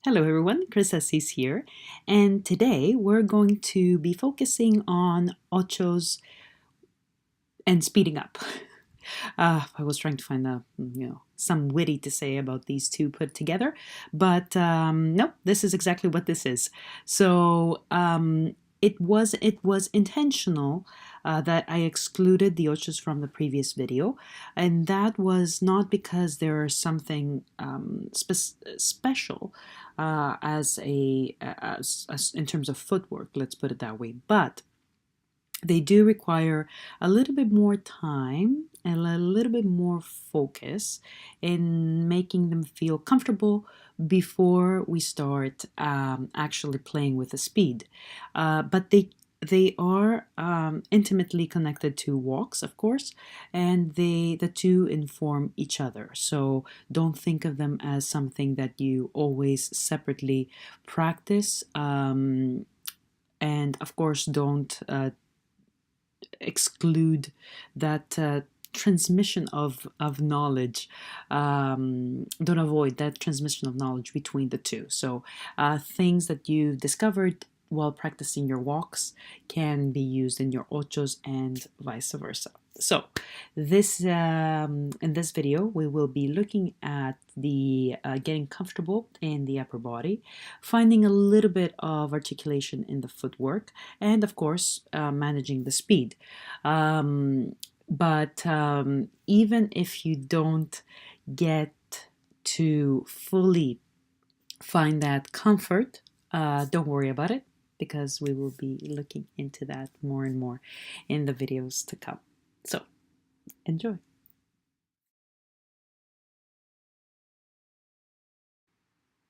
Hello everyone, Chris Assis here, and today we're going to be focusing on ochos and speeding up. I was trying to find some witty to say about these two put together, but no, this is exactly what this is. So it was intentional that I excluded the ochos from the previous video, and that was not because there is something special as in terms of footwork. Let's put it that way, but they do require a little bit more time and a little bit more focus in making them feel comfortable before we start actually playing with the speed. But they are intimately connected to walks, of course, and the two inform each other. So don't think of them as something that you always separately practice. And of course, don't exclude that transmission of knowledge. Don't avoid that transmission of knowledge between the two. So things that you've discovered while practicing your walks can be used in your ochos and vice versa. So in this video, we will be looking at the getting comfortable in the upper body, finding a little bit of articulation in the footwork, and of course, managing the speed. But even if you don't get to fully find that comfort, don't worry about it, because we will be looking into that more and more in the videos to come. So, enjoy.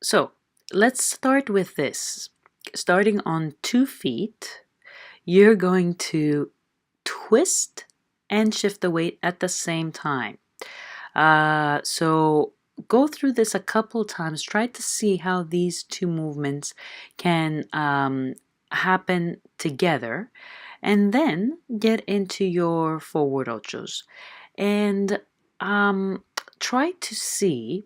So, let's start with this. Starting on 2 feet, you're going to twist and shift the weight at the same time. So go through this a couple times. Try to see how these two movements can happen together, and then get into your forward ochos and try to see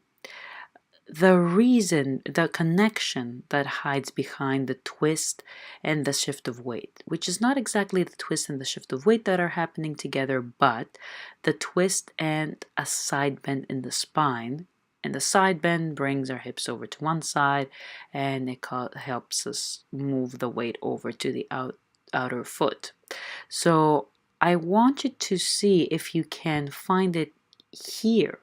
the connection that hides behind the twist and the shift of weight, which is not exactly the twist and the shift of weight that are happening together, but the twist and a side bend in the spine. And the side bend brings our hips over to one side, and it helps us move the weight over to the outer foot. So I want you to see if you can find it here.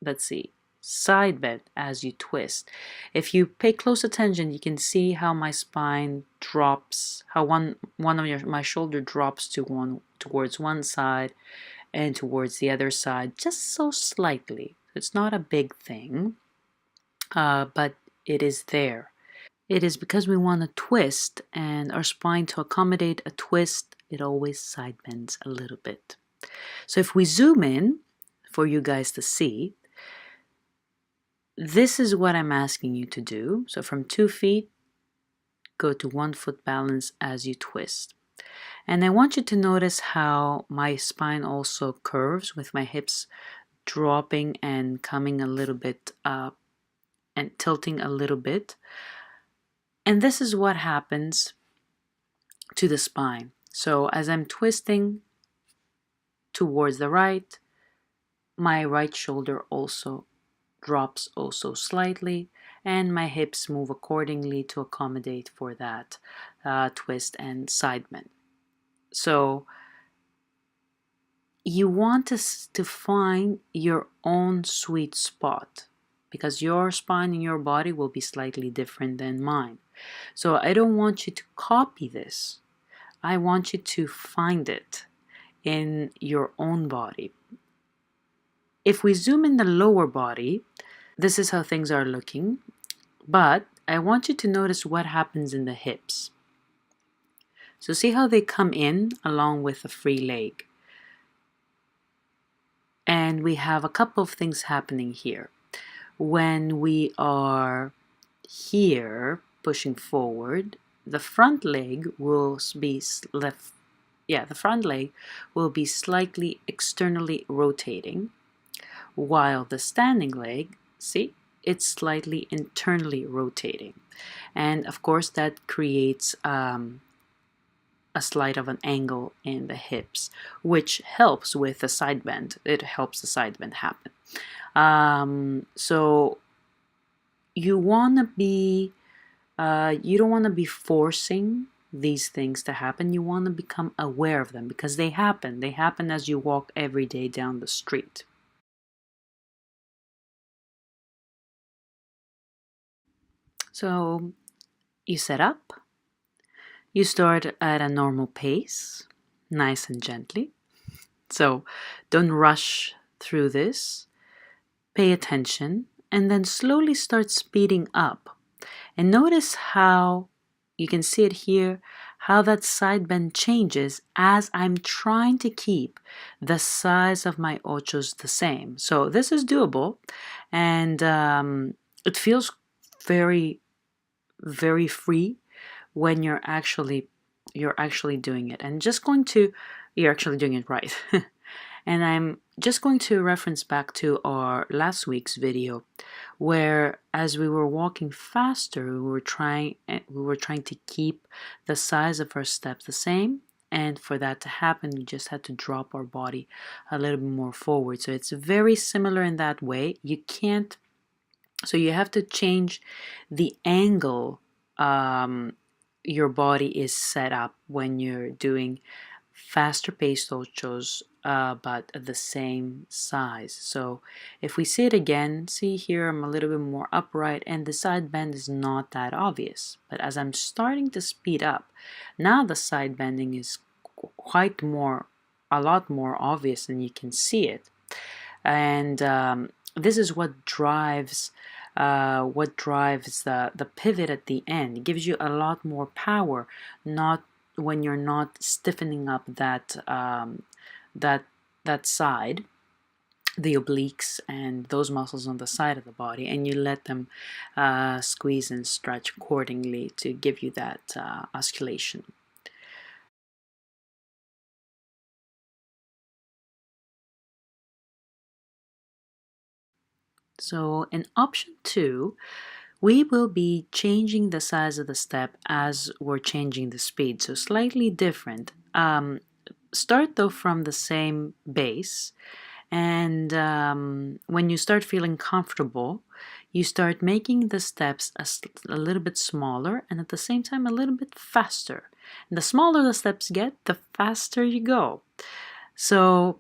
Let's see. Side bend as you twist. If you pay close attention, you can see how my spine drops, how one of my shoulder drops towards one side and towards the other side, just so slightly. It's not a big thing, but it is there. It is because we want to twist, and our spine, to accommodate a twist, it always side bends a little bit. So if we zoom in for you guys to see, this is what I'm asking you to do. So from 2 feet, go to 1 foot balance as you twist. And I want you to notice how my spine also curves with my hips dropping and coming a little bit up and tilting a little bit. And this is what happens to the spine. So as I'm twisting towards the right, my right shoulder also drops also slightly, and my hips move accordingly to accommodate for that twist and side bend. So you want to find your own sweet spot, because your spine and your body will be slightly different than mine. So I don't want you to copy this. I want you to find it in your own body. If we zoom in the lower body, this is how things are looking, but I want you to notice what happens in the hips. So see how they come in along with a free leg. And we have a couple of things happening here. When we are here pushing forward, the front leg will be the front leg will be slightly externally rotating, while the standing leg, see, it's slightly internally rotating. And of course, that creates a slight of an angle in the hips, which helps with the side bend. It helps the side bend happen. So you want to be, you don't want to be forcing these things to happen. You want to become aware of them because they happen. They happen as you walk every day down the street. So you set up, you start at a normal pace, nice and gently. So don't rush through this. Pay attention and then slowly start speeding up. And notice how you can see it here, how that side bend changes as I'm trying to keep the size of my ochos the same. So this is doable, and it feels very, very free when you're actually doing it, and just going to you're actually doing it right. And I'm just going to reference back to our last week's video where as we were walking faster, we were trying to keep the size of our steps the same. And for that to happen, we just had to drop our body a little bit more forward. So it's very similar in that way. You can't, so you have to change the angle your body is set up when you're doing faster paced ochos, but at the same size. So if we see it again, see here I'm a little bit more upright and the side bend is not that obvious. But as I'm starting to speed up, now the side bending is a lot more obvious and you can see it. And this is what drives the pivot at the end. It gives you a lot more power, not when you're not stiffening up that side, the obliques and those muscles on the side of the body, and you let them squeeze and stretch accordingly to give you that oscillation. So in option 2, we will be changing the size of the step as we're changing the speed, so slightly different. Start though from the same base, and when you start feeling comfortable, you start making the steps a little bit smaller and at the same time a little bit faster. And the smaller the steps get, the faster you go. So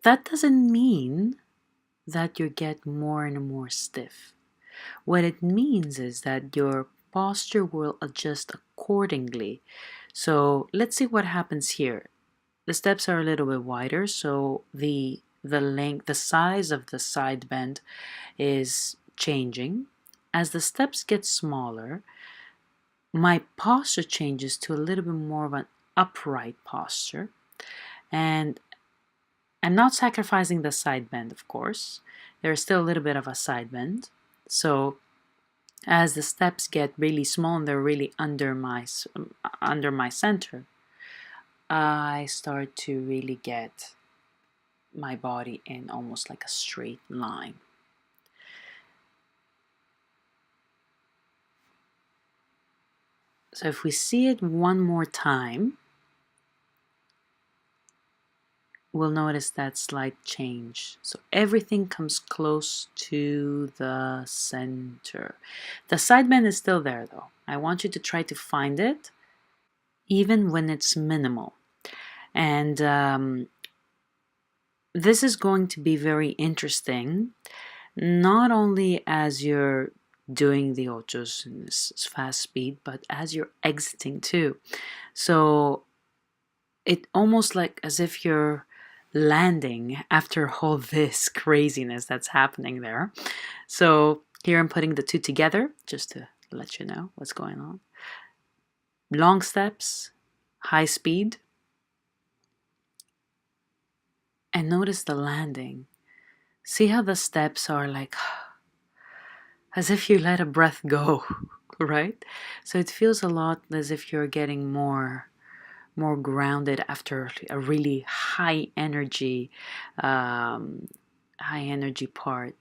that doesn't mean that you get more and more stiff. What it means is that your posture will adjust accordingly. So let's see what happens here. The steps are a little bit wider, so the length, the size of the side bend is changing. As the steps get smaller, my posture changes to a little bit more of an upright posture. And I'm not sacrificing the side bend, of course. There's still a little bit of a side bend. So as the steps get really small and they're really under my center, I start to really get my body in almost like a straight line. So if we see it one more time, we'll notice that slight change. So everything comes close to the center. The side bend is still there though. I want you to try to find it even when it's minimal. And this is going to be very interesting, not only as you're doing the ochos in this fast speed, but as you're exiting too. So it almost like as if you're landing after all this craziness that's happening there. So here I'm putting the two together just to let you know what's going on. Long steps, high speed, and notice the landing. See how the steps are like as if you let a breath go, right? So it feels a lot as if you're getting more grounded after a really high energy part.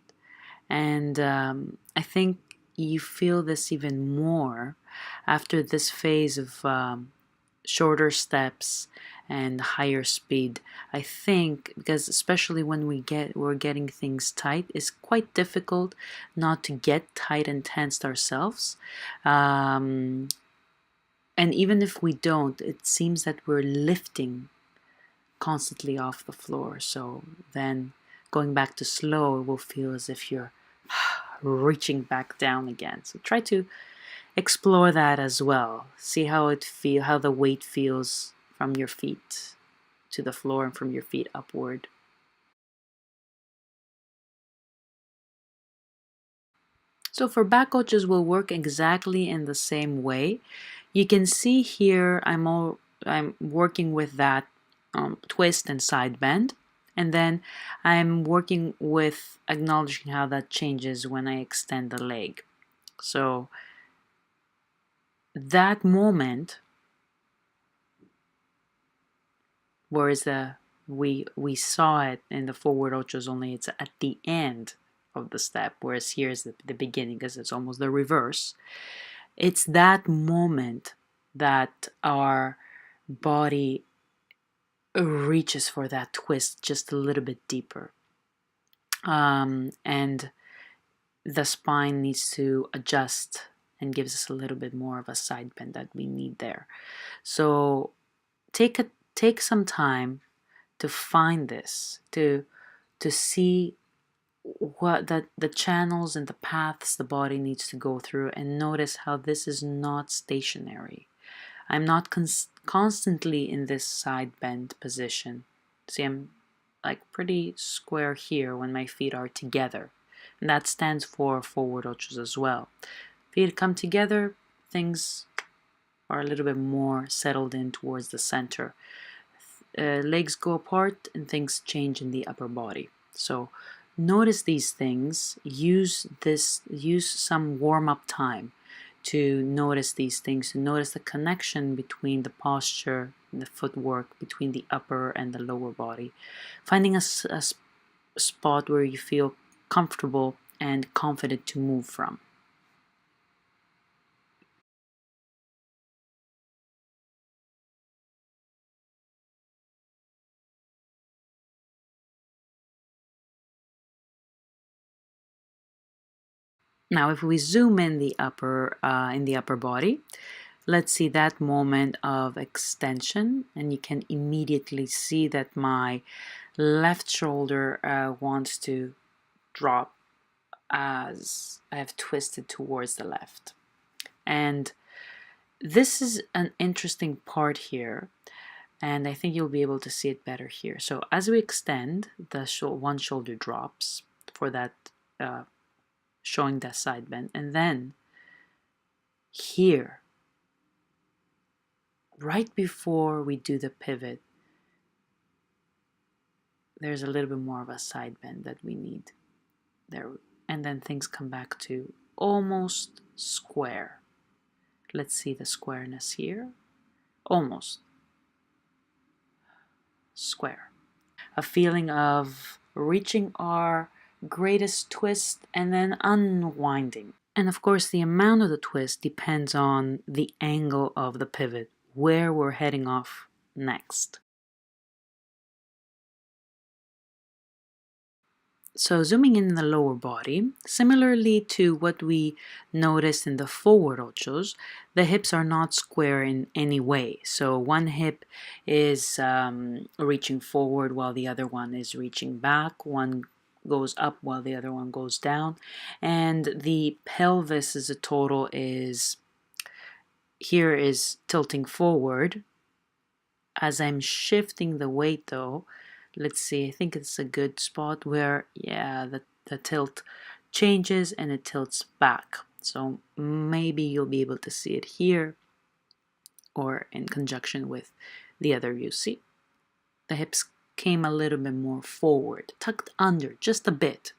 And I think you feel this even more after this phase of shorter steps and higher speed. I think because especially when we're getting things tight, it's quite difficult not to get tight and tensed ourselves. Um, and even if we don't, it seems that we're lifting constantly off the floor. So then going back to slow, it will feel as if you're reaching back down again. So try to explore that as well. See how the weight feels from your feet to the floor and from your feet upward. So for back ochos will work exactly in the same way. You can see here I'm working with that twist and side bend, and then I'm working with acknowledging how that changes when I extend the leg. So that moment, whereas we saw it in the forward ochos, only it's at the end of the step, whereas here is the beginning because it's almost the reverse. It's that moment that our body reaches for that twist just a little bit deeper. And the spine needs to adjust and gives us a little bit more of a side bend that we need there. So take some time to find this, to see what the channels and the paths the body needs to go through, and notice how this is not stationary. I'm not constantly in this side bend position. See, I'm like pretty square here when my feet are together. And that stands for forward ochos as well. Feet come together, things are a little bit more settled in towards the center. Legs go apart and things change in the upper body. So notice these things. Use some warm-up time to notice these things, to notice the connection between the posture and the footwork, between the upper and the lower body. Finding a spot where you feel comfortable and confident to move from. Now, if we zoom in the upper body, let's see that moment of extension, and you can immediately see that my left shoulder wants to drop as I have twisted towards the left. And this is an interesting part here, and I think you'll be able to see it better here. So as we extend, the one shoulder drops for that showing that side bend, and then here, right before we do the pivot, there's a little bit more of a side bend that we need there, and then things come back to almost square. Let's see the squareness here. Almost square. A feeling of reaching our greatest twist and then unwinding. And of course, the amount of the twist depends on the angle of the pivot, where we're heading off next. So zooming in the lower body, similarly to what we noticed in the forward ochos, the hips are not square in any way. So one hip is reaching forward while the other one is reaching back. One goes up while the other one goes down. And the pelvis as a total is here is tilting forward. As I'm shifting the weight though, let's see, I think it's a good spot where, yeah, the tilt changes and it tilts back. So maybe you'll be able to see it here or in conjunction with the other view. See, the hips came a little bit more forward, tucked under just a bit.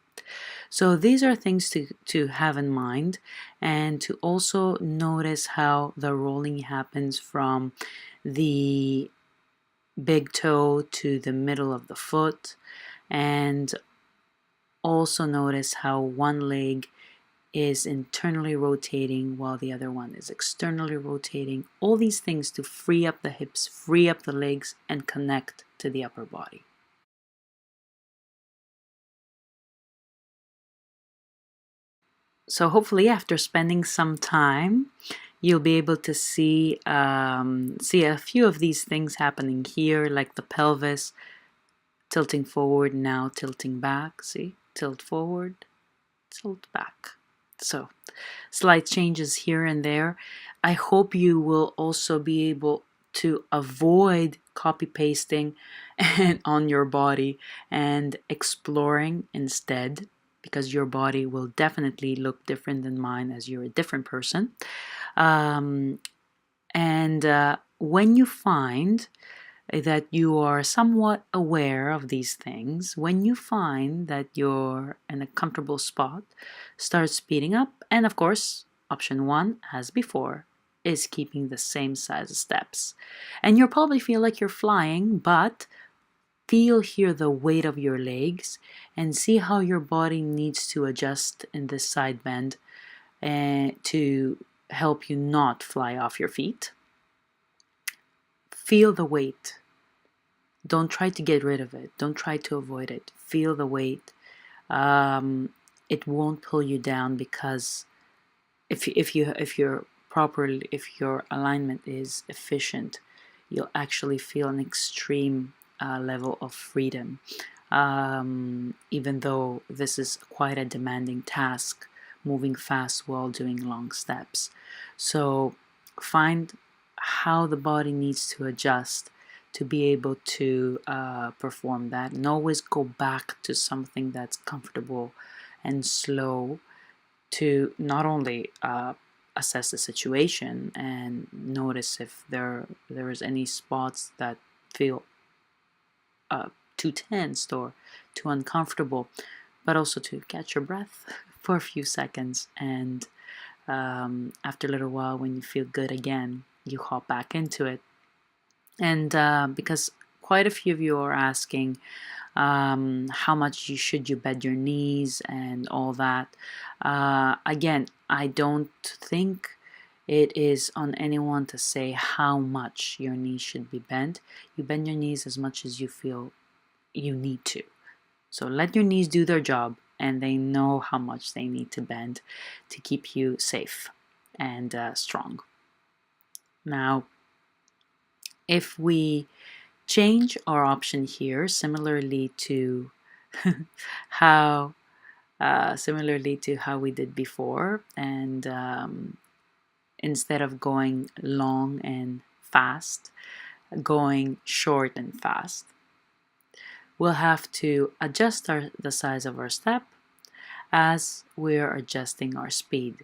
So these are things to have in mind, and to also notice how the rolling happens from the big toe to the middle of the foot, and also notice how one leg is internally rotating while the other one is externally rotating. All these things to free up the hips, free up the legs, and connect to the upper body. So hopefully after spending some time, you'll be able to see a few of these things happening here, like the pelvis tilting forward, now tilting back. See, tilt forward, tilt back. So slight changes here and there. I hope you will also be able to avoid copy pasting and on your body and exploring instead, because your body will definitely look different than mine as you're a different person. And when you find that you are somewhat aware of these things, when you find that you're in a comfortable spot, start speeding up. And of course, option one, as before, is keeping the same size of steps. And you'll probably feel like you're flying, but feel here the weight of your legs and see how your body needs to adjust in this side bend to help you not fly off your feet. Feel the weight. Don't try to get rid of it. Don't try to avoid it. Feel the weight. It won't pull you down, because if your alignment is efficient, you'll actually feel an extreme level of freedom. Even though this is quite a demanding task, moving fast while doing long steps. So find how the body needs to adjust to be able to perform that, and always go back to something that's comfortable and slow to not only assess the situation and notice if there is any spots that feel too tensed or too uncomfortable, but also to catch your breath for a few seconds, and after a little while, when you feel good again, you hop back into it. And because quite a few of you are asking how much should you bend your knees and all that. Again, I don't think it is on anyone to say how much your knees should be bent. You bend your knees as much as you feel you need to. So let your knees do their job, and they know how much they need to bend to keep you safe and strong. Now, if we change our option here, similarly to how we did before, and instead of going long and fast, going short and fast, we'll have to adjust the size of our step as we're adjusting our speed.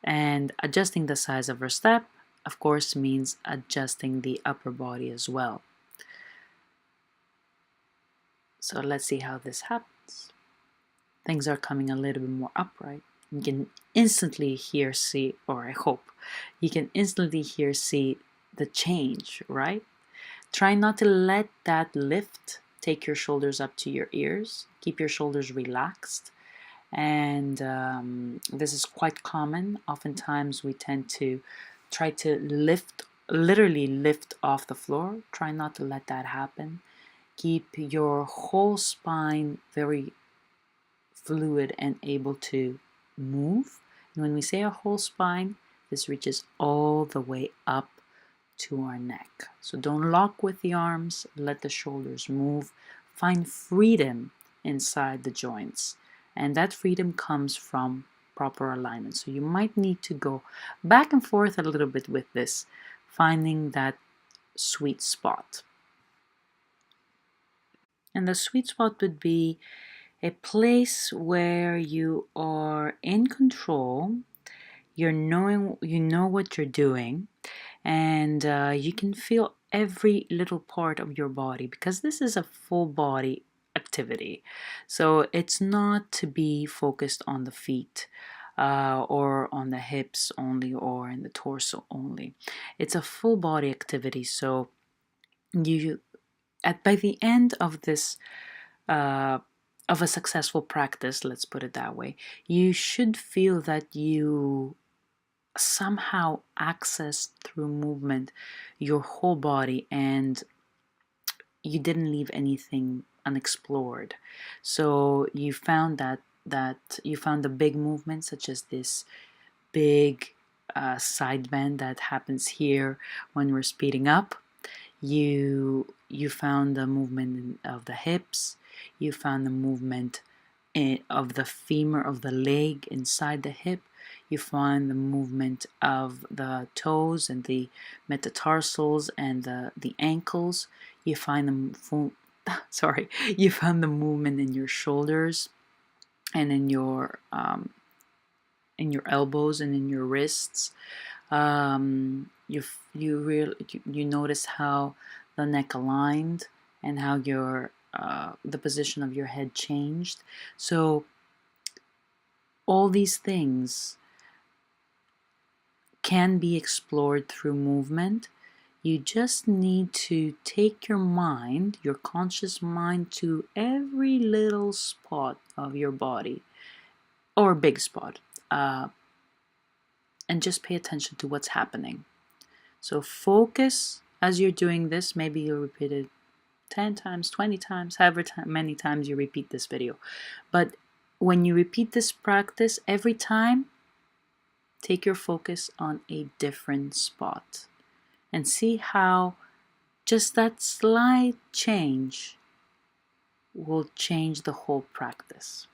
And adjusting the size of our step, of course, means adjusting the upper body as well. So let's see how this happens. Things are coming a little bit more upright. You can instantly see, or I hope, you can instantly see the change, right? Try not to let that lift take your shoulders up to your ears. Keep your shoulders relaxed. And this is quite common. Oftentimes we tend to try to literally lift off the floor. Try not to let that happen. Keep your whole spine very fluid and able to move. And when we say our whole spine, this reaches all the way up to our neck. So don't lock with the arms, let the shoulders move. Find freedom inside the joints, and that freedom comes from proper alignment. So you might need to go back and forth a little bit with this, finding that sweet spot. And the sweet spot would be a place where you are in control, you know what you're doing, and you can feel every little part of your body, because this is a full body activity. So it's not to be focused on the feet or on the hips only, or in the torso only. It's a full body activity. So by the end of this of a successful practice, let's put it that way, you should feel that you somehow accessed through movement your whole body and you didn't leave anything unexplored. So you found that you found the big movements, such as this big side bend that happens here when we're speeding up. You found the movement of the hips. You found the movement of the femur of the leg inside the hip. You find the movement of the toes and the metatarsals and the ankles. You find the you found the movement in your shoulders and in your elbows and in your wrists. You notice how the neck aligned and how your the position of your head changed. So all these things can be explored through movement. You just need to take your mind, your conscious mind, to every little spot of your body or big spot, and just pay attention to what's happening. So focus as you're doing this. Maybe you'll repeat it 10 times, 20 times, however many times you repeat this video. But when you repeat this practice, every time, take your focus on a different spot and see how just that slight change will change the whole practice.